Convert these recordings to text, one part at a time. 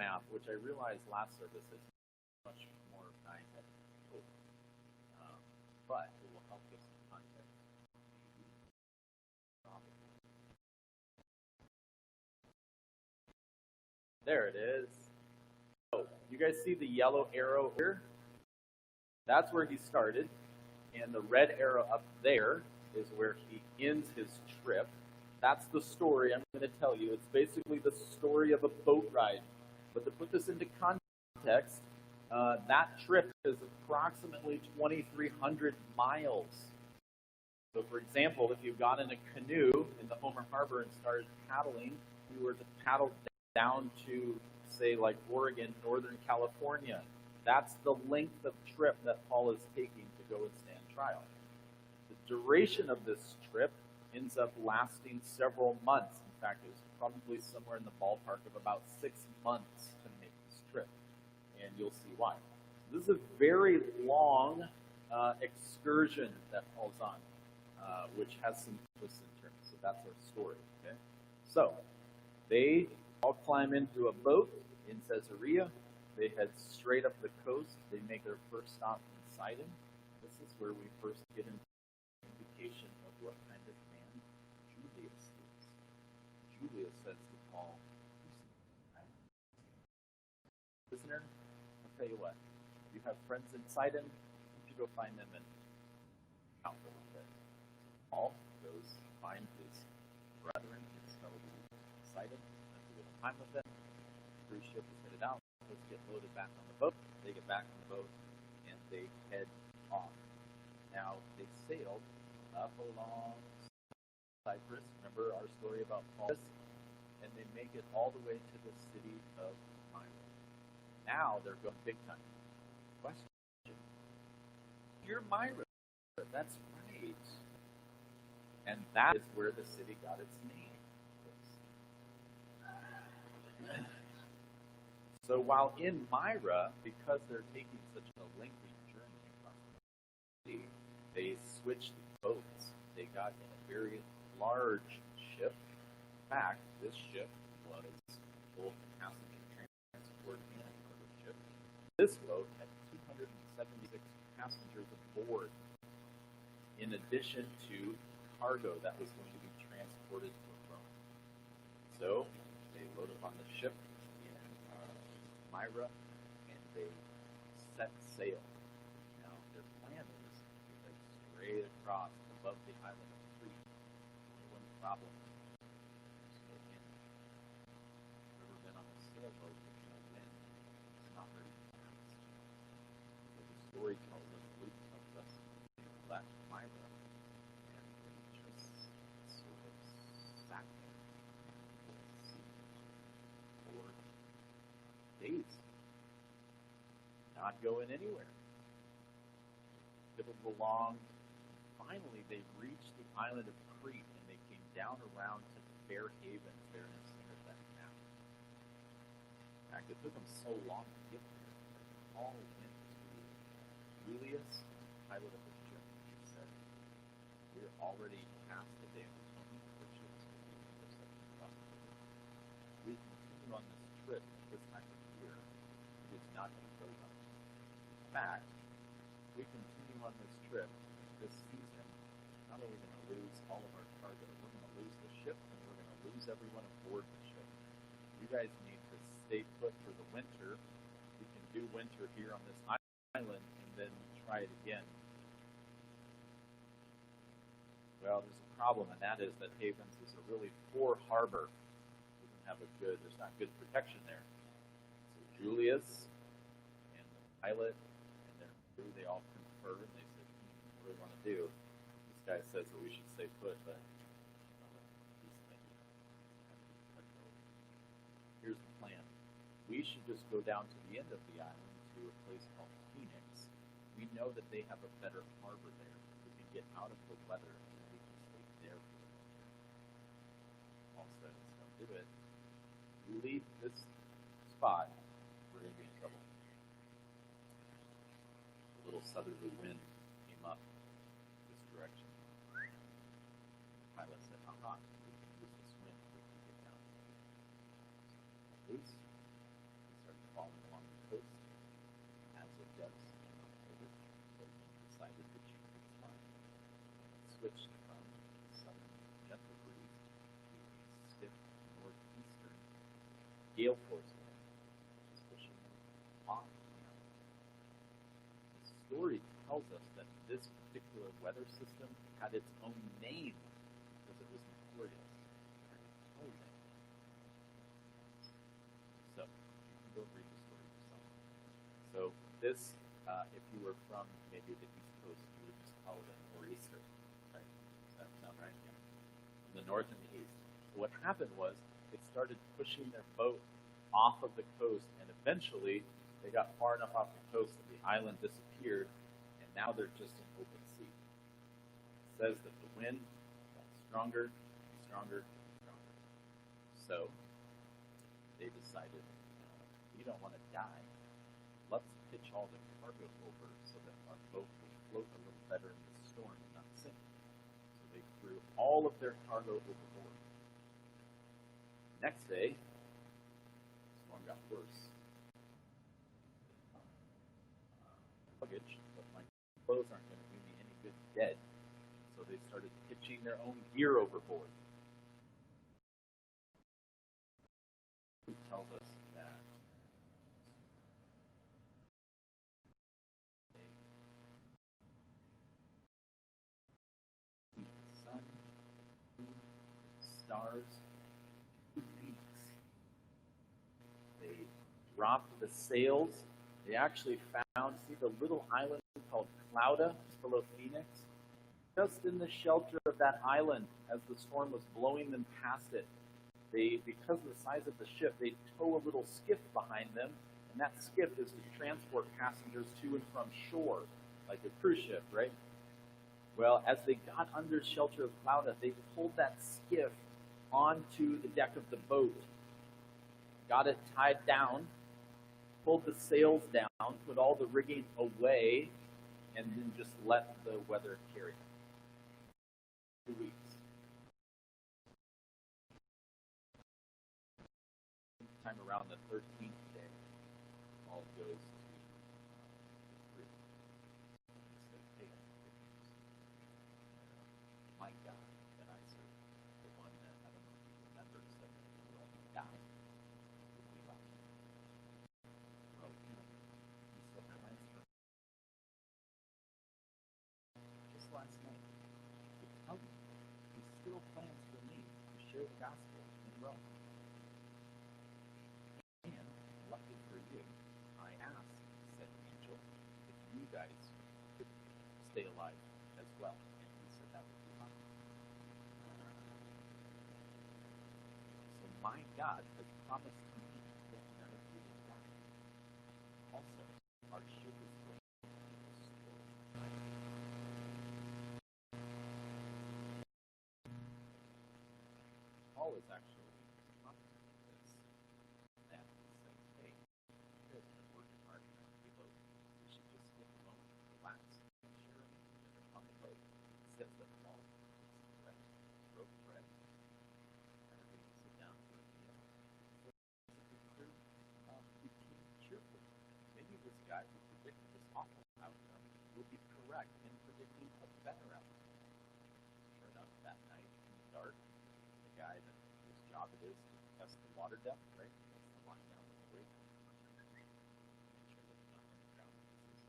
map, which I realized last service is much more nine-headed. But it will help give some context. There it is. So you guys see the yellow arrow here? That's where he started. And the red arrow up there is where he ends his trip. That's the story I'm going to tell you. It's basically the story of a boat ride. But to put this into context, that trip is approximately 2,300 miles. So for example, if you got in a canoe in the Homer Harbor and started paddling, you were to paddle down to, say, like Oregon, Northern California. That's the length of trip that Paul is taking to go and stand trial. The duration of this trip ends up lasting several months. In fact, it was probably somewhere in the ballpark of about 6 months to make this trip. And you'll see why. This is a very long excursion that Paul's on, which has some twists and turns. So that's our story. Okay? So they all climb into a boat in Caesarea. They head straight up the coast. They make their first stop in Sidon. This is where we first get an indication of what kind of man Julius is. Julius says to Paul, "Prisoner, I'll tell you what. You have friends in Sidon. You should go find them and count a little bit." Paul goes to find his brethren, his fellow Sidon, spends a little time with them. The cruise ship is headed out. Let's get loaded back on the boat. They get back on the boat and they head off. Now they sailed up along Cyprus. Remember our story about Paul? And they make it all the way to the city of Myra. Now they're going big time. Question: You're Myra. That's right. And that is where the city got its name. So while in Myra, because they're taking such a lengthy journey across the sea, they switched boats. They got in a very large ship. In fact, this ship was both passenger transport and cargo ship. This boat had 276 passengers aboard, in addition to cargo that was going to be transported to Rome. So they load up on the ship Myra, and they set sail. Now, their plan is to head straight across above the island of Crete. One problem. So again, never been on a sailboat with no wind. It's not very fast. So the story tells us, Luke tells us, they left Myra, and they just sort of sat there in the sea for days, not going anywhere. Fiddled along. Finally, they reached the island of Crete, and they came down around to the Fair Havens there in the center of that map. In fact, it took them so long to get there. All went to Julius, pilot of the ship. He said, "We're already past the day of atonement for ships. We continue on this trip at this time of year. It's not going to go well. In fact, we continue on this trip this season. Not only going to lose all of our cargo, we're going to lose the ship, and we're going to lose everyone aboard the ship. You guys need to stay put for the winter. We can do winter here on this island and then try it again." Well, there's a problem, and that is that Havens is a really poor harbor. There's not good protection there. So Julius and the pilot and their crew, they all confer, and they said, "What do we want to do?" This guy says that we should stay put, but he's thinking, here's the plan. We should just go down to the end of the island to a place called Phoenix. We know that they have a better harbor there. We can get out of the weather, and we can stay there for the winter. Paul says, "Don't do it. You leave this spot, we're going to be in trouble." A little southerly wind came up this direction. The pilot said, "Aha, we can use this wind, we can get down." Loose. This decided to change its mind. It switched from southern gentle breeze to a stiff northeastern gale force wind, which is pushing them off the island. The story tells us that this particular weather system had its own name because it was notorious for its clothing. So, you can go read the story yourself. So, this, if you were from maybe the East Coast, you would just call it a nor'easter, right? Does that sound right? Yeah. From the north and the east. So what happened was it started pushing their boat off of the coast, and eventually they got far enough off the coast that the island disappeared, and now they're just in open sea. It says that the wind got stronger, stronger, stronger. So they decided, we don't want to die. Let's pitch all the cargo over so that our boat will float a little better in the storm and not sink. So they threw all of their cargo overboard. Next day, the storm got worse. Luggage, but my clothes aren't going to do me any good dead. So they started pitching their own gear overboard. Who tells us that the sun, stars, beaks. They dropped the sails. They actually found, see the little island called Clauda, just below Phoenix? Just in the shelter of that island, as the storm was blowing them past it, because of the size of the ship, they tow a little skiff behind them, and that skiff is to transport passengers to and from shore, like a cruise ship, right? Well, as they got under shelter of Clauda, they pulled that skiff onto the deck of the boat, got it tied down, pulled the sails down, put all the rigging away, and then just let the weather carry it. 2 weeks. Sometime around the 13th day, all goes to the crew. He said, hey, my God that I serve, the one that I don't know if you remember, said that we will die. We left. Well, he still plans for just last night. Tell me, he still plans for me to share the gospel in Rome. And, lucky for you, I asked, said the angel, if you guys could stay alive as well. And he said that would be fine. So my God has promised to me that none of you will die. Also, our ship is going to be destroyed. Paul is actually confident of this. That he says, hey, you guys have been working hard to reload. We should just take a moment to relax and share it on the boat. It says that Paul broke bread. Everybody sit down to a meal. The crew became cheerful. Maybe this guy who predicted this awful outcome will be correct in predicting a better outcome. Sure enough, that night in the dark, the guy that his job it is to test the water depth, right? That's the line down with the rig.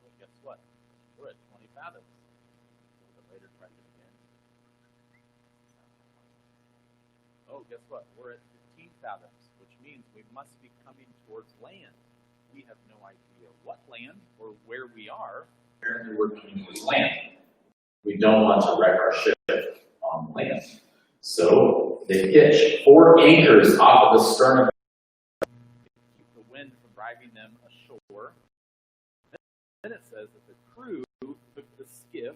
Well, guess what? We're at 20 fathoms. So the later tried it again. Oh, guess what? We're at 15 fathoms, which means we must be coming towards land. We have no idea what land or where we are. Apparently we're coming towards land. We don't want to wreck our ship on land. So they pitch 4 anchors off of the stern of keep the wind from driving them ashore. Then it says that the crew took the skiff,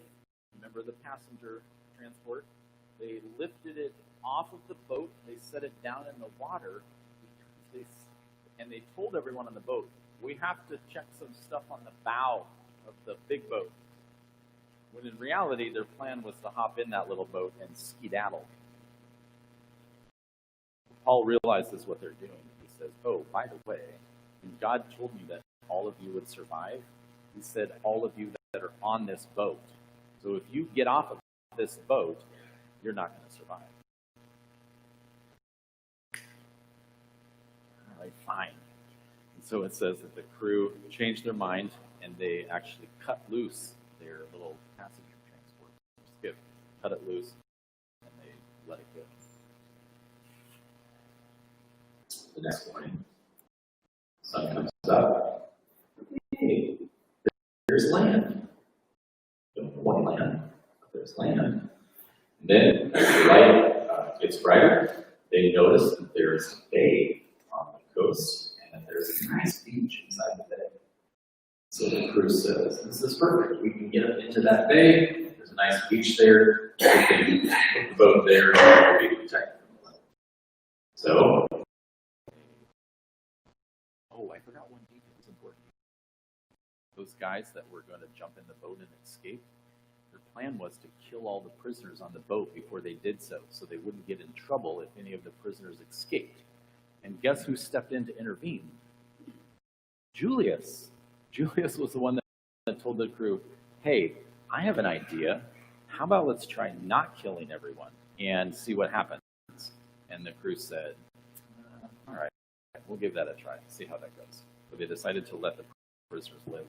remember the passenger transport, they lifted it off of the boat, they set it down in the water, and they told everyone on the boat, we have to check some stuff on the bow of the big boat. When in reality, their plan was to hop in that little boat and skedaddle. Paul realizes what they're doing. He says, oh, by the way, when God told me that all of you would survive, he said, all of you that are on this boat So if you get off of this boat, you're not going to survive. All right, fine. And so it says that the crew changed their mind and they actually cut loose their little passenger transport skiff, cut it loose, and they let it go. The next morning, sun comes up. Hey, there's land. Don't know what land, but there's land. And then, as the light gets brighter, they notice that there's a bay on the coast and that there's a nice beach inside the bay. So the crew says, "This is perfect. We can get up into that bay. There's a nice beach there. We can put the boat there and we'll be protected from the wind." So, Oh, I forgot one detail that's important. Those guys that were going to jump in the boat and escape, their plan was to kill all the prisoners on the boat before they did so they wouldn't get in trouble if any of the prisoners escaped. And guess who stepped in to intervene? Julius. Julius was the one that told the crew, hey, I have an idea. How about let's try not killing everyone and see what happens? And the crew said, all right, we'll give that a try, see how that goes. So they decided to let the prisoners live.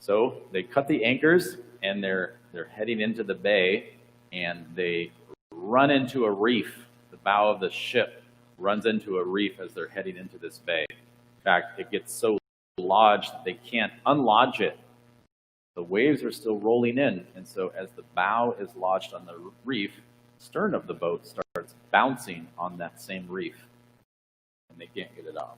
So they cut the anchors and they're heading into the bay and they run into a reef. The bow of the ship runs into a reef as they're heading into this bay. In fact, it gets so lodged that they can't unlodge it. The waves are still rolling in, and so as the bow is lodged on the reef, the stern of the boat starts bouncing on that same reef, and they can't get it off.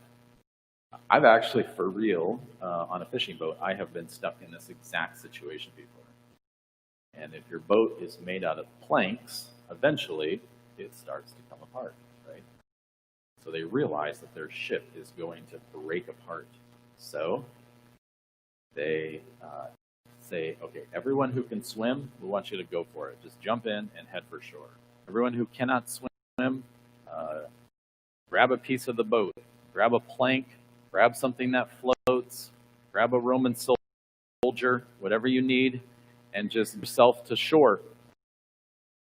I've actually, for real, on a fishing boat, I have been stuck in this exact situation before. And if your boat is made out of planks, eventually it starts to come apart, right? So they realize that their ship is going to break apart. So they say, okay, everyone who can swim, we want you to go for it. Just jump in and head for shore. Everyone who cannot swim, grab a piece of the boat, grab a plank, grab something that floats, grab a Roman soldier, whatever you need, and just yourself to shore.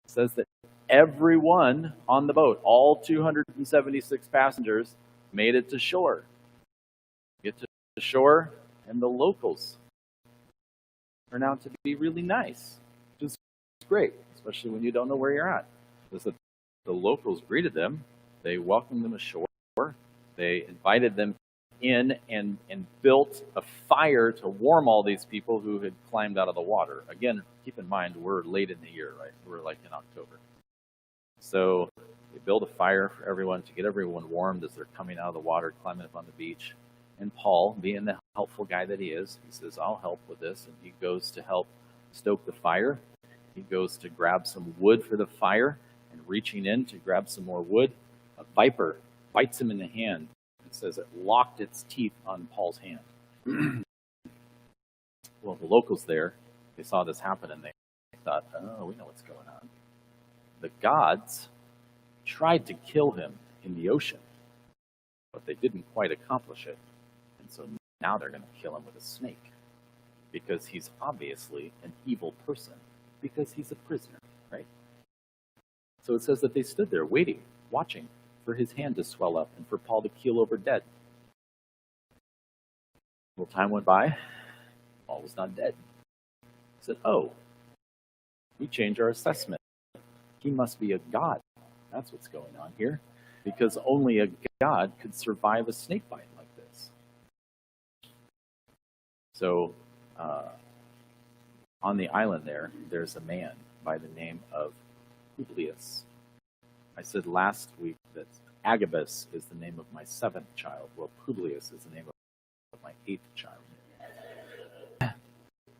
It says that everyone on the boat, all 276 passengers, made it to shore. Get to shore, and the locals turn out to be really nice, which is great, especially when you don't know where you're at. Because the locals greeted them, they welcomed them ashore, they invited them in and built a fire to warm all these people who had climbed out of the water. Again, keep in mind, we're late in the year, right? We're like in October. So they build a fire for everyone to get everyone warmed as they're coming out of the water, climbing up on the beach. And Paul, being the helpful guy that he is, he says, I'll help with this. And he goes to help stoke the fire. He goes to grab some wood for the fire, and reaching in to grab some more wood, a viper bites him in the hand. It says it locked its teeth on Paul's hand. Well, the locals there, they saw this happen and they thought, oh, we know what's going on. The gods tried to kill him in the ocean, but they didn't quite accomplish it. And so now they're going to kill him with a snake because he's obviously an evil person because he's a prisoner, right? So it says that they stood there waiting, watching for his hand to swell up and for Paul to keel over dead. Well, time went by. Paul was not dead. He said, oh, we changed our assessment. He must be a god. That's what's going on here. Because only a god could survive a snake bite like this. So, on the island there's a man by the name of Publius. I said last week that Agabus is the name of my 7th child. Well, Publius is the name of my 8th child.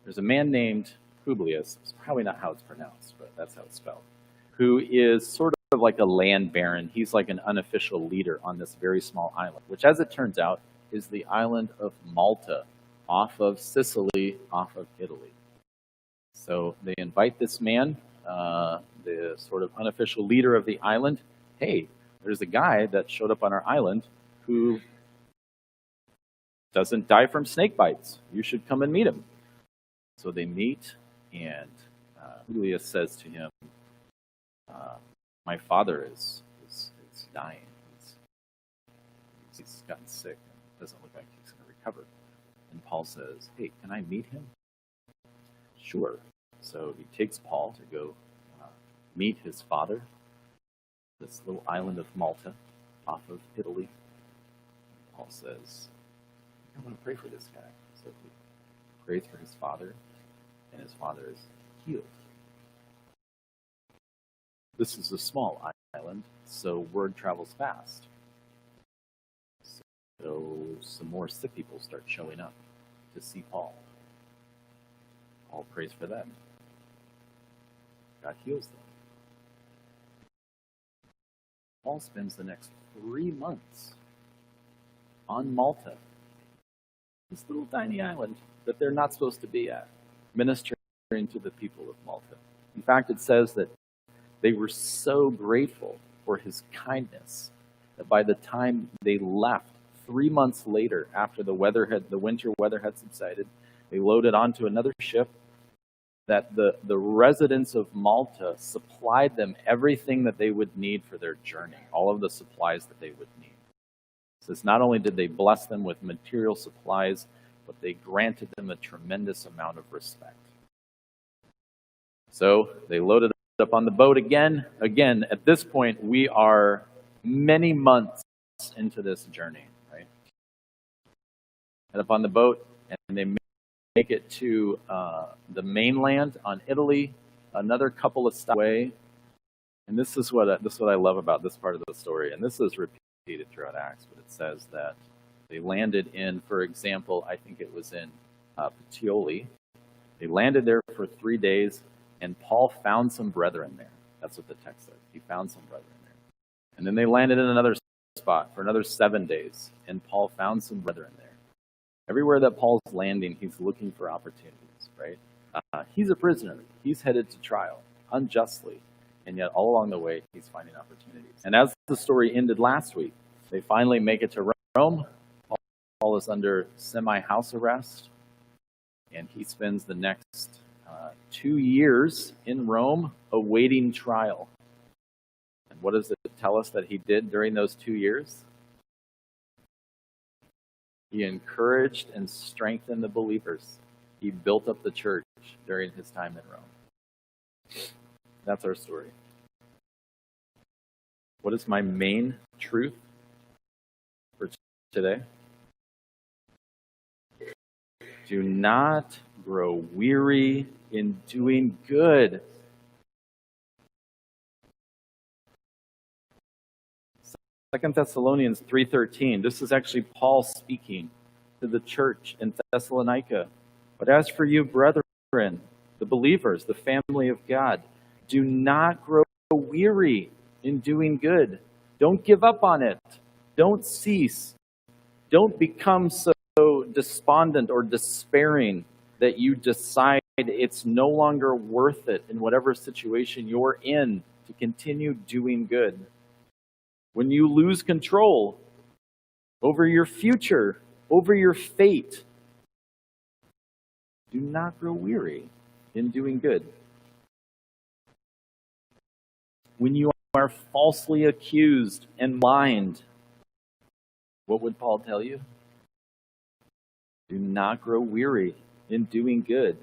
There's a man named Publius. It's probably not how it's pronounced, but that's how it's spelled. Who is sort of like a land baron. He's like an unofficial leader on this very small island, which, as it turns out, is the island of Malta, off of Sicily, off of Italy. So they invite this man, the sort of unofficial leader of the island. Hey, there's a guy that showed up on our island who doesn't die from snake bites. You should come and meet him. So they meet, and Publius says to him, my father is dying. He's gotten sick and doesn't look like he's going to recover. And Paul says, hey, can I meet him? Sure. So he takes Paul to go meet his father, this little island of Malta off of Italy. Paul says, I want to pray for this guy. So he prays for his father, and his father is healed. This is a small island, so word travels fast. So some more sick people start showing up to see Paul. Paul prays for them. God heals them. Paul spends the next 3 months on Malta, this little tiny island that they're not supposed to be at, ministering to the people of Malta. In fact, it says that they were so grateful for his kindness that by the time they left, 3 months later, after the winter weather had subsided, they loaded onto another ship, that the residents of Malta supplied them everything that they would need for their journey, all of the supplies that they would need. It says not only did they bless them with material supplies, but they granted them a tremendous amount of respect. So they loaded up on the boat again. Again, at this point, we are many months into this journey, right? Head up on the boat, and they make it to the mainland on Italy, another couple of stops away. And this is what I love about this part of the story. And this is repeated throughout Acts, but it says that they landed in, for example, I think it was in Puteoli. They landed there for 3 days, and Paul found some brethren there. That's what the text says. He found some brethren there. And then they landed in another spot for another 7 days, and Paul found some brethren there. Everywhere that Paul's landing, he's looking for opportunities, right? He's a prisoner. He's headed to trial unjustly, and yet all along the way, he's finding opportunities. And as the story ended last week, they finally make it to Rome. Paul is under semi-house arrest, and he spends the next 2 years in Rome awaiting trial. And what does it tell us that he did during those 2 years? He encouraged and strengthened the believers. He built up the church during his time in Rome. That's our story. What is my main truth for today? Do not grow weary in doing good. 2 Thessalonians 3:13. This is actually Paul speaking to the church in Thessalonica. But as for you, brethren, the believers, the family of God, do not grow weary in doing good. Don't give up on it. Don't cease. Don't become so despondent or despairing that you decide it's no longer worth it in whatever situation you're in to continue doing good. When you lose control over your future, over your fate, do not grow weary in doing good. When you are falsely accused and maligned, what would Paul tell you? Do not grow weary in doing good.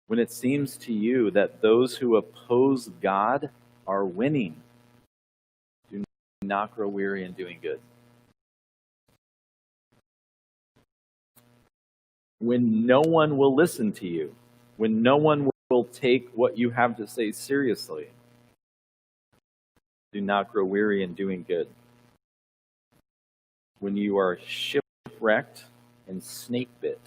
When it seems to you that those who oppose God are winning, do not grow weary in doing good. When no one will listen to you, when no one will take what you have to say seriously, do not grow weary in doing good. When you are shipwrecked and snake bit,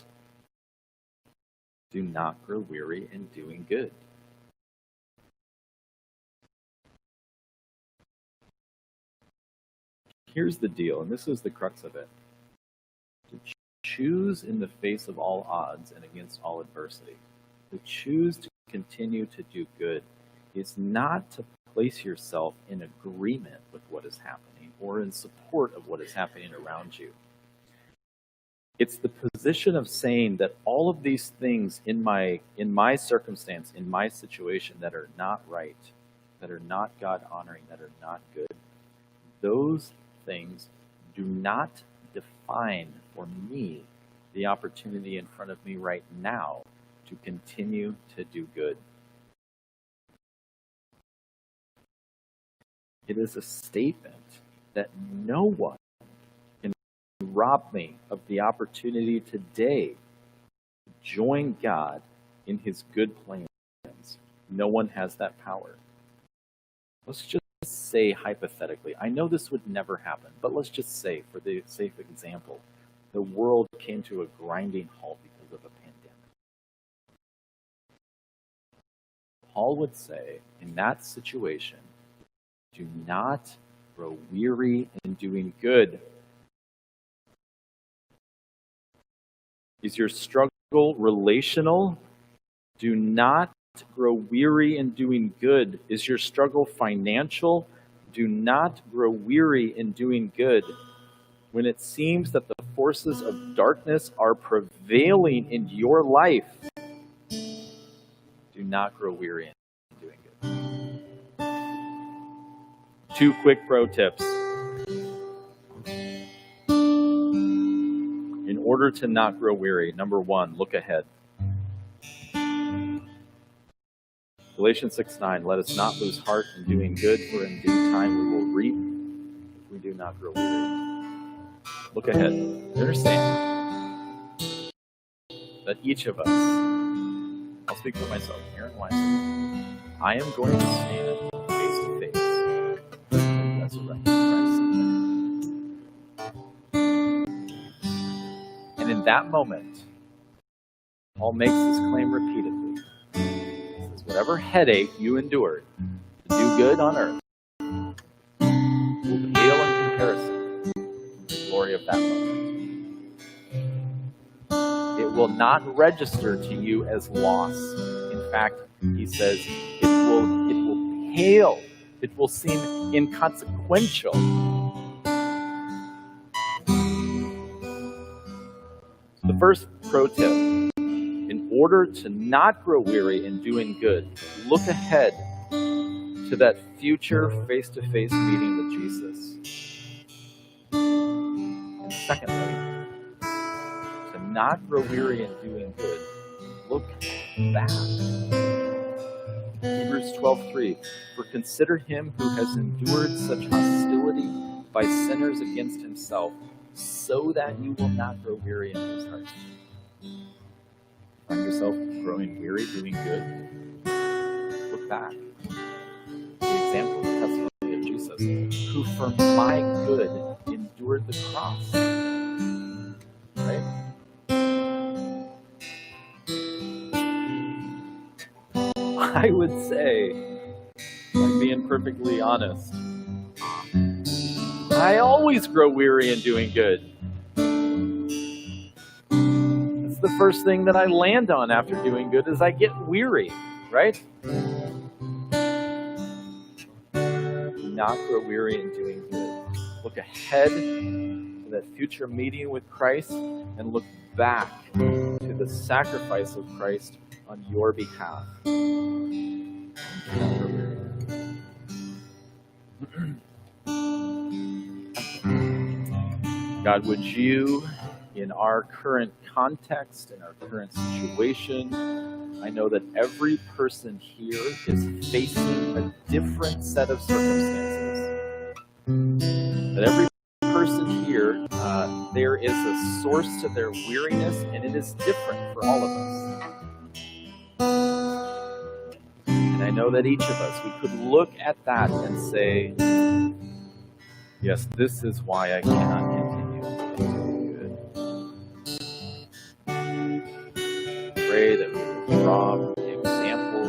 do not grow weary in doing good. Here's the deal, and this is the crux of it. To choose in the face of all odds and against all adversity, to choose to continue to do good, is not to place yourself in agreement with what is happening or in support of what is happening around you. It's the position of saying that all of these things in my circumstance, in my situation that are not right, that are not God-honoring, that are not good, those things do not define for me the opportunity in front of me right now to continue to do good. It is a statement that no one can rob me of the opportunity today to join God in his good plans. No one has that power. Let's just say hypothetically, I know this would never happen, but let's just say, for the sake of example, the world came to a grinding halt because of a pandemic. Paul would say, in that situation, do not grow weary in doing good. Is your struggle relational? Do not grow weary in doing good. Is your struggle financial? Do not grow weary in doing good. When it seems that the forces of darkness are prevailing in your life, do not grow weary in doing good. 2 quick pro tips. In order to not grow weary, number 1, look ahead. Galatians 6:9, let us not lose heart in doing good, for in due time we will reap if we do not grow weary. Look ahead. Understand that each of us, I'll speak for myself, Aaron Weiser, I am going to stand face to face with the resurrected Christ. And in that moment, Paul makes this claim repeatedly. Whatever headache you endured to do good on earth will pale in comparison to the glory of that moment. It will not register to you as loss. In fact, he says it will pale. It will seem inconsequential. The first pro tip. In order to not grow weary in doing good, look ahead to that future face-to-face meeting with Jesus. And secondly, to not grow weary in doing good, look back. Hebrews 12:3, for consider him who has endured such hostility by sinners against himself, so that you will not grow weary in his heart. Find yourself growing weary doing good? Look back. The example of the testimony of Jesus, who for my good endured the cross. Right? I would say, I'm being perfectly honest, I always grow weary in doing good. The first thing that I land on after doing good is I get weary, right? Do not grow weary in doing good. Look ahead to that future meeting with Christ and look back to the sacrifice of Christ on your behalf. God, would you, in our current context, in our current situation, I know that every person here is facing a different set of circumstances. That every person here, there is a source to their weariness, and it is different for all of us. And I know that each of us, we could look at that and say, yes, this is why I cannot continue to do good. Pray that we will draw from the example,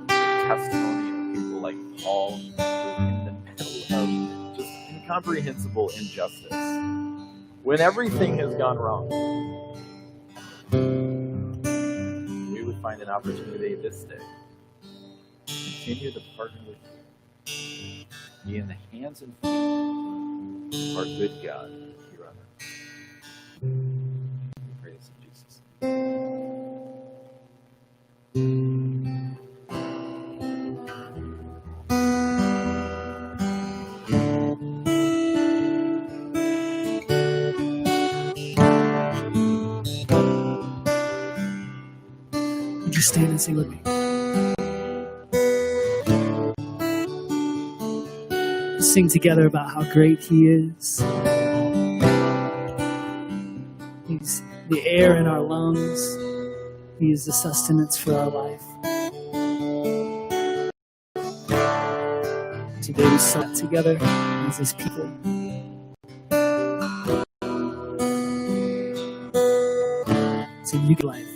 testimony of people like Paul, who in the middle of just incomprehensible injustice, when everything has gone wrong, we would find an opportunity this day to continue to partner with you, be in the hands and feet of our good God here on earth. you stand and sing with me? Let's sing together about how great He is. He's the air in our lungs. He is the sustenance for our life. Today we sat together as His people. So you give life.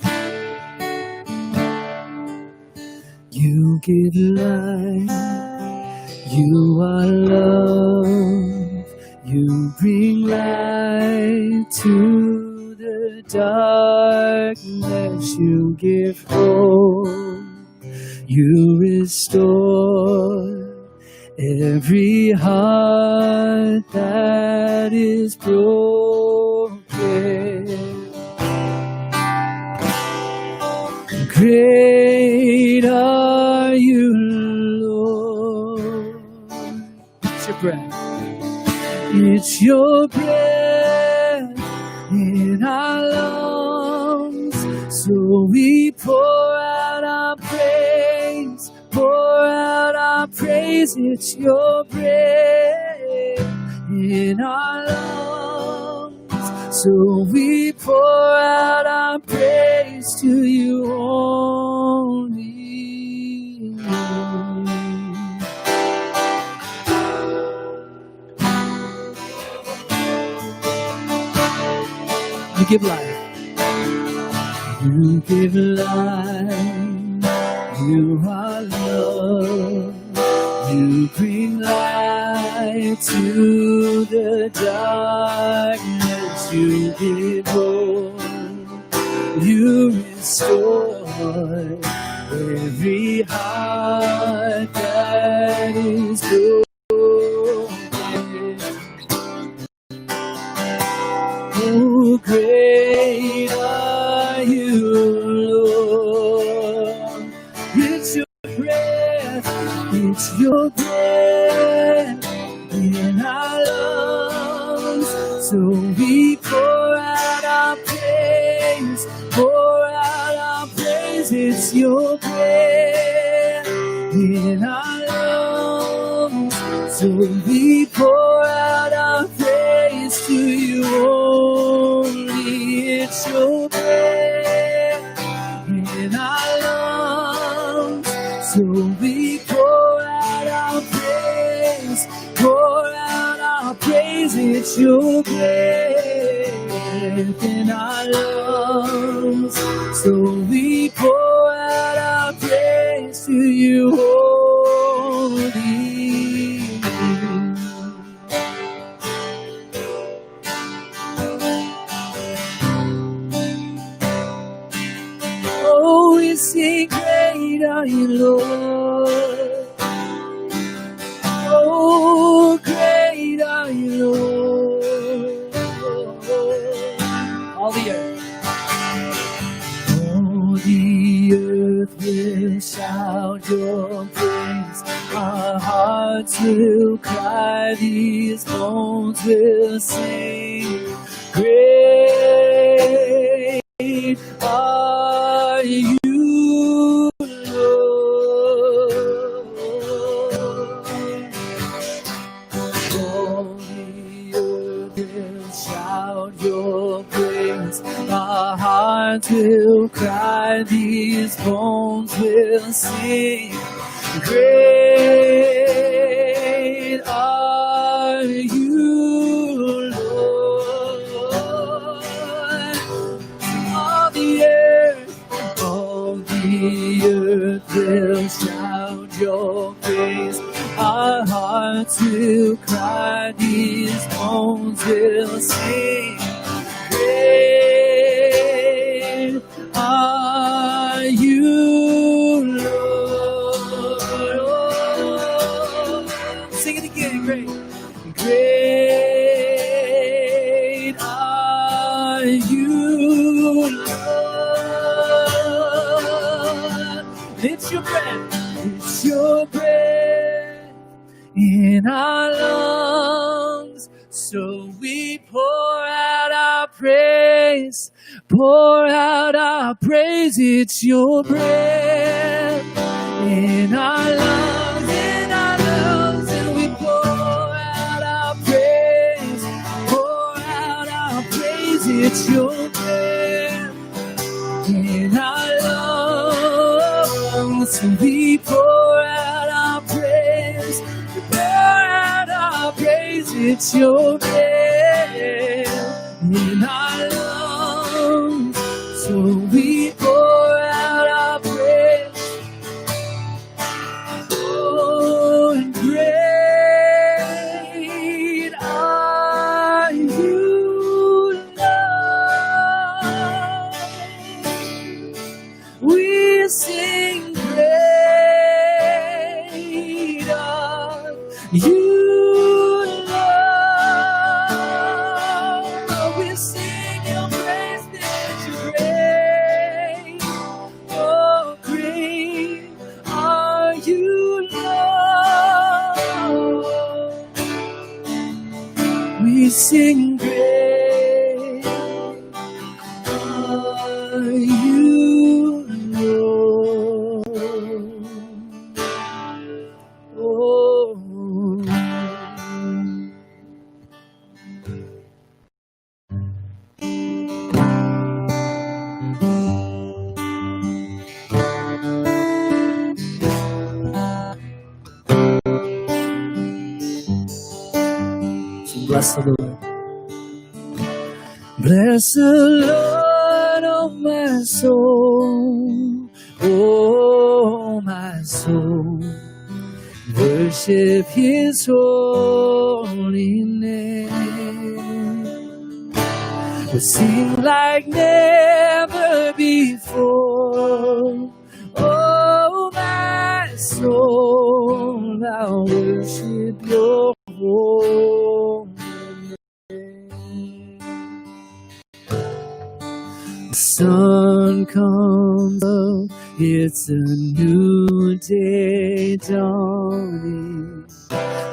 You give life. You are love. You bring light to the darkness. You give hope. You restore every heart that is broken. Great are you, Lord. It's your breath. It's your breath in our lungs. So we pour out our praise, pour out our praise. It's your breath in our lungs. So we pour out our praise to you only. You give life. You give life. You are love. You bring light to the darkness. You give hope. You restore every heart that is broken. Oh, great are you, Lord. It's your breath, it's your breath in our lungs. So we pour out our praise, pour out our praise. It's your breath in our lungs. So we pour out our praise to you only. It's your breath in our lungs. So we pour out our praise, pour out our praise. It's your breath in our lungs. So we pour out our praise to you only. Oh, we sing, great are you, Lord. Oh, great are you, Lord. All the earth. All the earth will shout your praise. Our hearts will cry, these bones will sing. Great are you, Lord. All the earth will shout your praise. Our hearts will cry, these bones will sing. Great are you, Lord. All the earth will shout your praise. Our hearts will cry, these bones will sing. Great are you, Lord. Sing it again, great. Great are you, Lord. It's your breath, it's your breath in our lungs. So we pour out our praise. praise. Pour out our praise. It's your breath in our lungs, and we pour out our praise. Pour out our praise. It's your breath in our lungs, and we pour out our praise. Pour out our praise. It's your breath in our lungs, so we pour out our praise. Oh, and great are you, Lord. We sing great are you. Sing great are you, Lord. Oh. So bless the Lord. Bless the Lord, oh my soul, oh my soul. Worship His holy name. We'll sing like never before. Oh my soul, I'll worship Your holy name. The sun comes up, it's a new day dawning.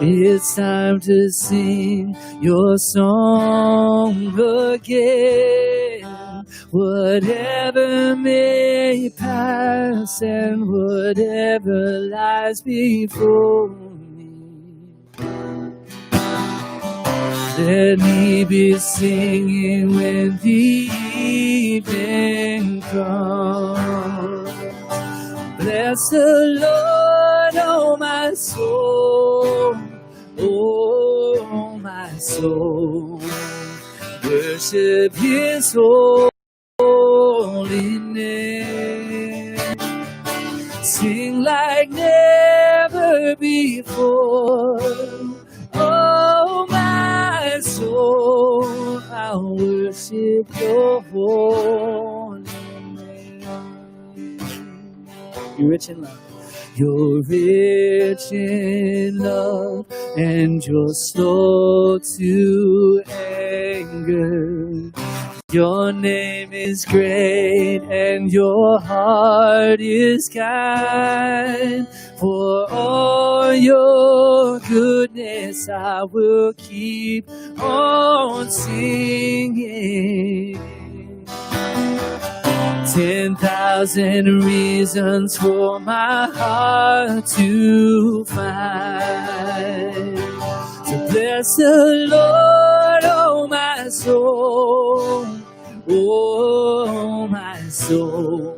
It's time to sing Your song again. Whatever may pass and whatever lies before me, let me be singing when the evening comes. Bless the Lord, oh my soul, oh my soul. Worship His holy name. Sing like never before. Oh my soul, I'll worship Your holy name. You're rich in love. You're rich in love, and You're slow to anger. Your name is great, and Your heart is kind. For all Your goodness, I will keep on singing. 10,000 reasons for my heart to find. So bless the Lord, oh my soul, oh my soul.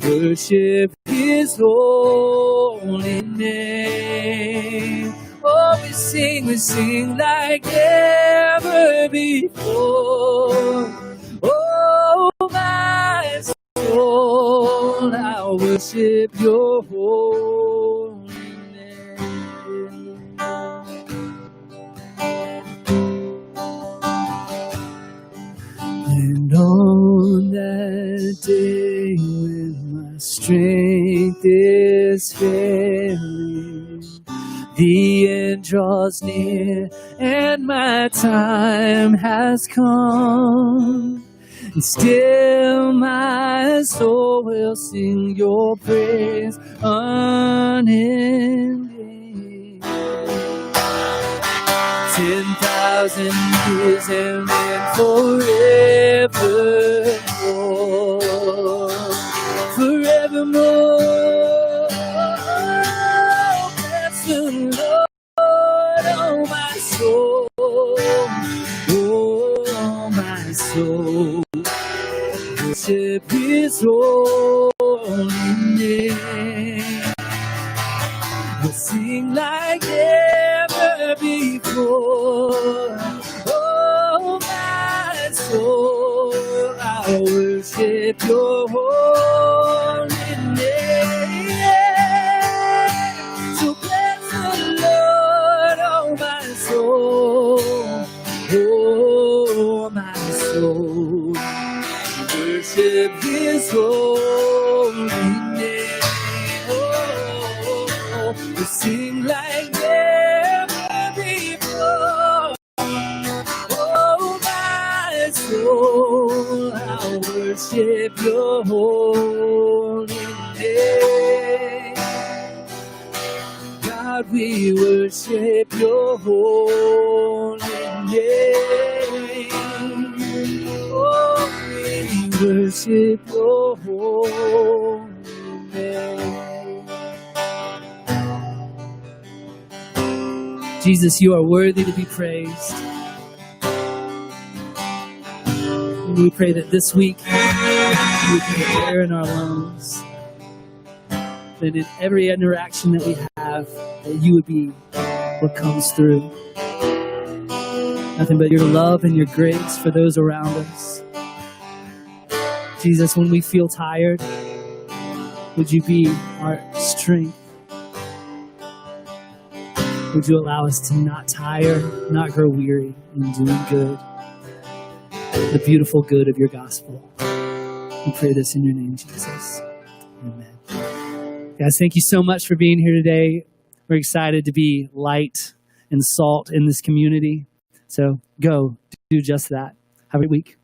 Worship His holy name. Oh, we sing like never before. Oh, my soul, I'll worship Your holy name. And on that day when my strength is failing, the end draws near and my time has come. And still my soul will sing Your praise unending. 10,000 1,000 years and then forevermore. Forevermore. Bless the Lord, oh my soul. Oh my soul. Worship His holy name. We'll sing like never before. Oh, my soul, I'll worship your holy name. So bless the Lord, oh, my soul. Oh, my soul, worship His holy name. We sing like never before. Oh, my soul, I'll worship your holy name. God, we worship your holy name. Oh, we worship your holy name. Jesus, you are worthy to be praised. And we pray that this week you would be the air in our lungs. That in every interaction that we have, that you would be what comes through. Nothing but your love and your grace for those around us. Jesus, when we feel tired, would you be our strength? Would you allow us to not tire, not grow weary in doing good, the beautiful good of your gospel? We pray this in your name, Jesus. Amen. Guys, thank you so much for being here today. We're excited to be light and salt in this community. So go do just that. Have a great week.